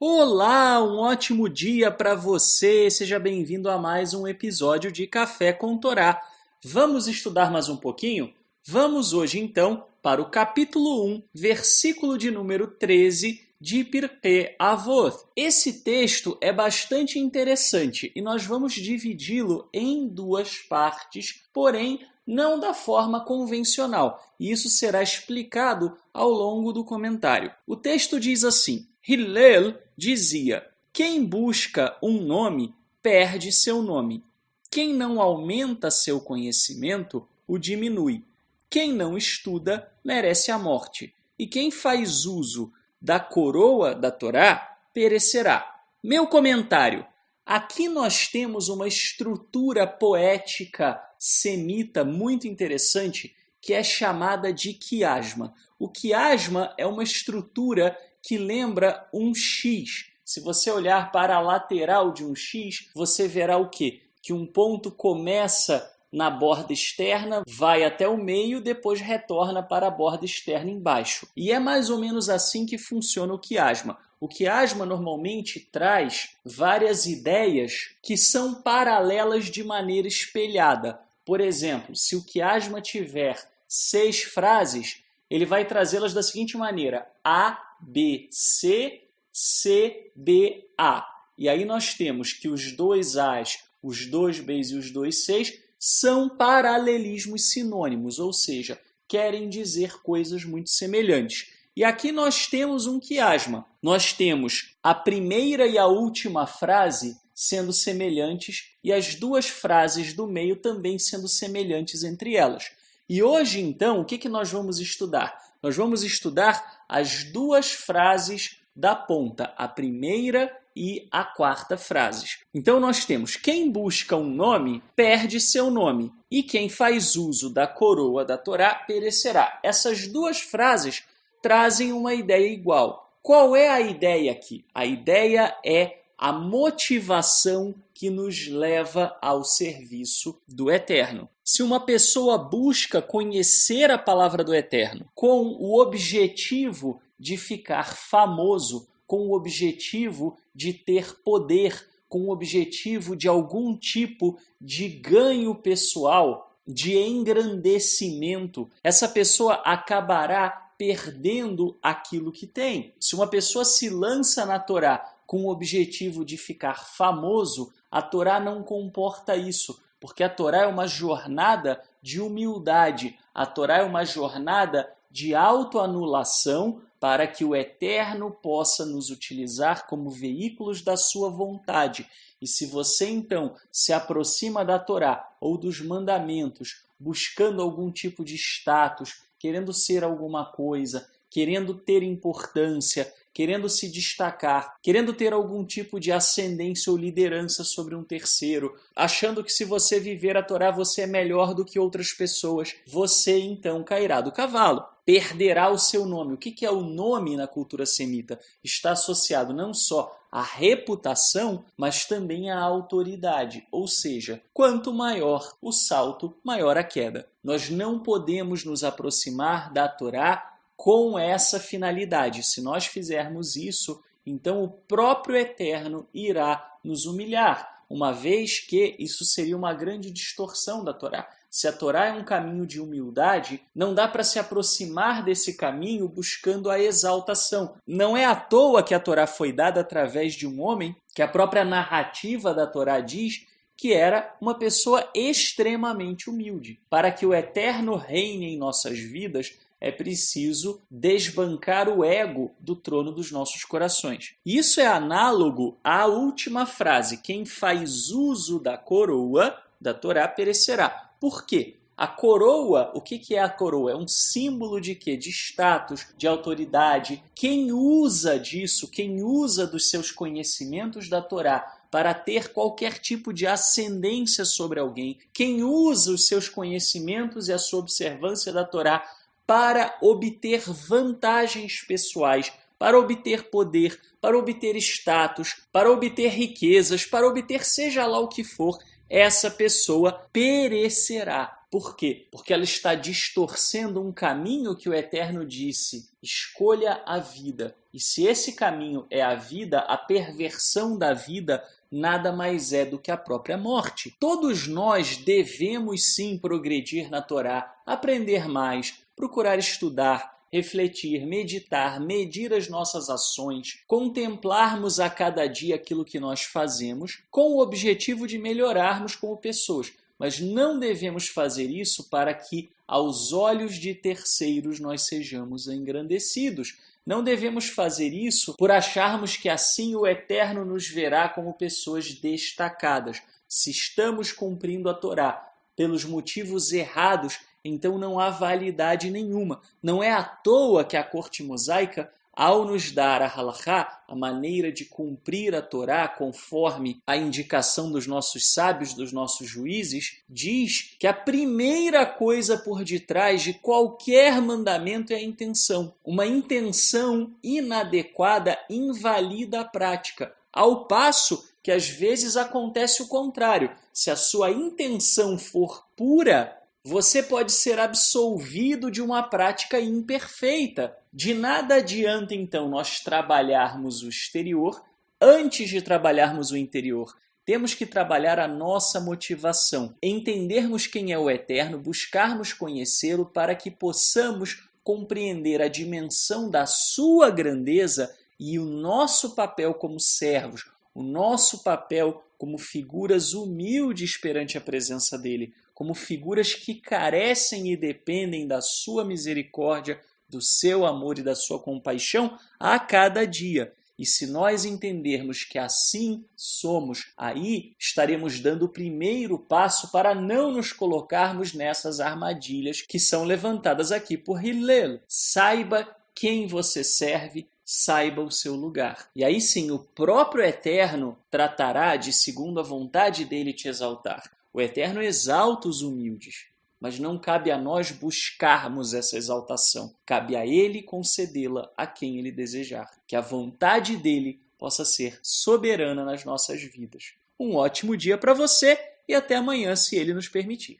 Olá, um ótimo dia para você. Seja bem-vindo a mais um episódio de Café com Torá. Vamos estudar mais um pouquinho? Vamos hoje então para o capítulo 1, versículo de número 13 de Pirkei Avot. Esse texto é bastante interessante e nós vamos dividi-lo em duas partes, porém não da forma convencional. E isso será explicado ao longo do comentário. O texto diz assim: Hillel dizia: quem busca um nome perde seu nome. Quem não aumenta seu conhecimento o diminui. Quem não estuda merece a morte. E quem faz uso da coroa da Torá perecerá. Meu comentário. Aqui nós temos uma estrutura poética semita muito interessante que é chamada de quiasma. O quiasma é uma estrutura que lembra um X. Se você olhar para a lateral de um X, você verá o quê? Que um ponto começa na borda externa, vai até o meio, depois retorna para a borda externa embaixo. E é mais ou menos assim que funciona o quiasma. O quiasma normalmente traz várias ideias que são paralelas de maneira espelhada. Por exemplo, se o quiasma tiver 6 frases, ele vai trazê-las da seguinte maneira: A, B, C, C, B, A. E aí nós temos que os dois As, os dois Bs e os dois Cs são paralelismos sinônimos, ou seja, querem dizer coisas muito semelhantes. E aqui nós temos um quiasma. Nós temos a primeira e a última frase sendo semelhantes e as duas frases do meio também sendo semelhantes entre elas. E hoje, então, o que nós vamos estudar? Nós vamos estudar as duas frases da ponta, a primeira e a quarta frases. Então nós temos: quem busca um nome perde seu nome, e quem faz uso da coroa da Torá perecerá. Essas duas frases trazem uma ideia igual. Qual é a ideia aqui? A ideia é a motivação que nos leva ao serviço do Eterno. Se uma pessoa busca conhecer a palavra do Eterno com o objetivo de ficar famoso, com o objetivo de ter poder, com o objetivo de algum tipo de ganho pessoal, de engrandecimento, essa pessoa acabará perdendo aquilo que tem. Se uma pessoa se lança na Torá com o objetivo de ficar famoso, a Torá não comporta isso, porque a Torá é uma jornada de humildade, a Torá é uma jornada de autoanulação para que o Eterno possa nos utilizar como veículos da sua vontade. E se você então se aproxima da Torá ou dos mandamentos, buscando algum tipo de status, querendo ser alguma coisa, querendo ter importância, querendo se destacar, querendo ter algum tipo de ascendência ou liderança sobre um terceiro, achando que se você viver a Torá você é melhor do que outras pessoas, você então cairá do cavalo, perderá o seu nome. O que é o nome na cultura semita? Está associado não só à reputação, mas também à autoridade, ou seja, quanto maior o salto, maior a queda. Nós não podemos nos aproximar da Torá com essa finalidade. Se nós fizermos isso, então o próprio Eterno irá nos humilhar, uma vez que isso seria uma grande distorção da Torá. Se a Torá é um caminho de humildade, não dá para se aproximar desse caminho buscando a exaltação. Não é à toa que a Torá foi dada através de um homem, que a própria narrativa da Torá diz que era uma pessoa extremamente humilde. Para que o Eterno reine em nossas vidas, é preciso desbancar o ego do trono dos nossos corações. Isso é análogo à última frase: quem faz uso da coroa da Torá perecerá. Por quê? A coroa, o que é a coroa? É um símbolo de quê? De status, de autoridade. Quem usa disso, quem usa dos seus conhecimentos da Torá para ter qualquer tipo de ascendência sobre alguém, quem usa os seus conhecimentos e a sua observância da Torá para obter vantagens pessoais, para obter poder, para obter status, para obter riquezas, para obter seja lá o que for, essa pessoa perecerá. Por quê? Porque ela está distorcendo um caminho que o Eterno disse: escolha a vida. E se esse caminho é a vida, a perversão da vida nada mais é do que a própria morte. Todos nós devemos sim progredir na Torá, aprender mais, procurar estudar, refletir, meditar, medir as nossas ações, contemplarmos a cada dia aquilo que nós fazemos, com o objetivo de melhorarmos como pessoas. Mas não devemos fazer isso para que, aos olhos de terceiros, nós sejamos engrandecidos. Não devemos fazer isso por acharmos que assim o Eterno nos verá como pessoas destacadas. Se estamos cumprindo a Torá pelos motivos errados, então não há validade nenhuma. Não é à toa que a corte mosaica, ao nos dar a halachá, a maneira de cumprir a Torá conforme a indicação dos nossos sábios, dos nossos juízes, diz que a primeira coisa por detrás de qualquer mandamento é a intenção. Uma intenção inadequada invalida a prática, ao passo que às vezes acontece o contrário. Se a sua intenção for pura, você pode ser absolvido de uma prática imperfeita. De nada adianta, então, nós trabalharmos o exterior antes de trabalharmos o interior. Temos que trabalhar a nossa motivação, entendermos quem é o Eterno, buscarmos conhecê-lo para que possamos compreender a dimensão da sua grandeza e o nosso papel como servos, o nosso papel como figuras humildes perante a presença dele, como figuras que carecem e dependem da sua misericórdia, do seu amor e da sua compaixão a cada dia. E se nós entendermos que assim somos, aí estaremos dando o primeiro passo para não nos colocarmos nessas armadilhas que são levantadas aqui por Hillel. Saiba quem você serve, saiba o seu lugar. E aí sim, o próprio Eterno tratará de, segundo a vontade dele, te exaltar. O Eterno exalta os humildes, mas não cabe a nós buscarmos essa exaltação. Cabe a ele concedê-la a quem ele desejar. Que a vontade dele possa ser soberana nas nossas vidas. Um ótimo dia para você e até amanhã, se ele nos permitir.